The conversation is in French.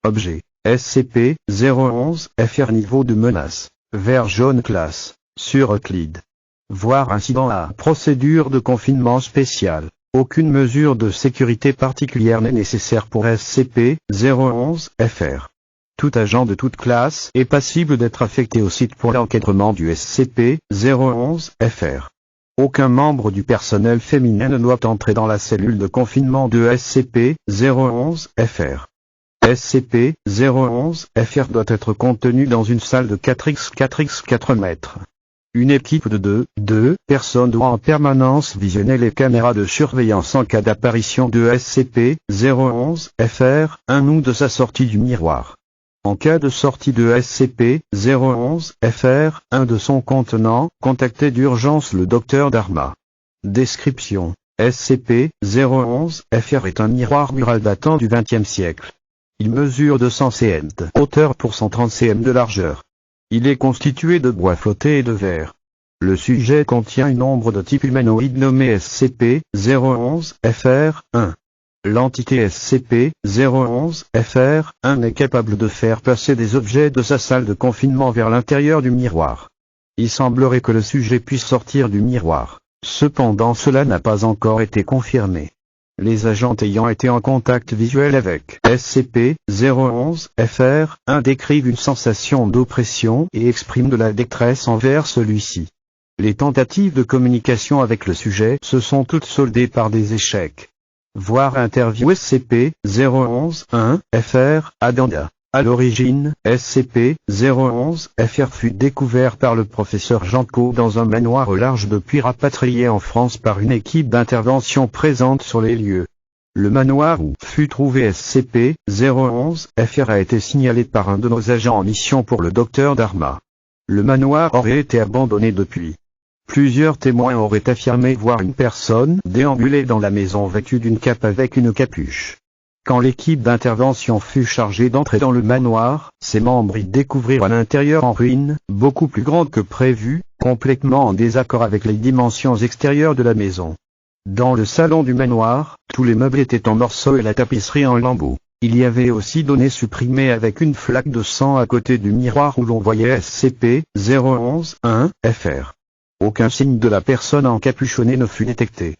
Objet, SCP-011-FR niveau de menace, vert jaune classe, sur Euclide. Voir incident à procédure de confinement spécial. Aucune mesure de sécurité particulière n'est nécessaire pour SCP-011-FR. Tout agent de toute classe est passible d'être affecté au site pour l'encadrement du SCP-011-FR. Aucun membre du personnel féminin ne doit entrer dans la cellule de confinement de SCP-011-FR. SCP-011-FR doit être contenu dans une salle de 4x4 mètres. Une équipe de deux personnes doit en permanence visionner les caméras de surveillance en cas d'apparition de SCP-011-FR, un ou de sa sortie du miroir. En cas de sortie de SCP-011-FR, un de son contenant, contactez d'urgence le Dr Dharma. Description. SCP-011-FR est un miroir mural datant du XXe siècle. Il mesure 200 cm de hauteur pour 130 cm de largeur. Il est constitué de bois flotté et de verre. Le sujet contient une ombre de type humanoïde nommée SCP-011-FR-1. L'entité SCP-011-FR-1 est capable de faire passer des objets de sa salle de confinement vers l'intérieur du miroir. Il semblerait que le sujet puisse sortir du miroir. Cependant, cela n'a pas encore été confirmé. Les agents ayant été en contact visuel avec SCP-011-FR-1 décrivent une sensation d'oppression et expriment de la détresse envers celui-ci. Les tentatives de communication avec le sujet se sont toutes soldées par des échecs. Voir interview SCP-011-1-FR, addenda. À l'origine, SCP-011-FR fut découvert par le professeur Janko dans un manoir au large depuis rapatrié en France par une équipe d'intervention présente sur les lieux. Le manoir où fut trouvé SCP-011-FR a été signalé par un de nos agents en mission pour le Dr Dharma. Le manoir aurait été abandonné depuis. Plusieurs témoins auraient affirmé voir une personne déambuler dans la maison vêtue d'une cape avec une capuche. Quand l'équipe d'intervention fut chargée d'entrer dans le manoir, ses membres y découvrirent un intérieur en ruine, beaucoup plus grand que prévu, complètement en désaccord avec les dimensions extérieures de la maison. Dans le salon du manoir, tous les meubles étaient en morceaux et la tapisserie en lambeaux. Il y avait aussi données supprimées avec une flaque de sang à côté du miroir où l'on voyait SCP-011-1-FR. Aucun signe de la personne encapuchonnée ne fut détecté.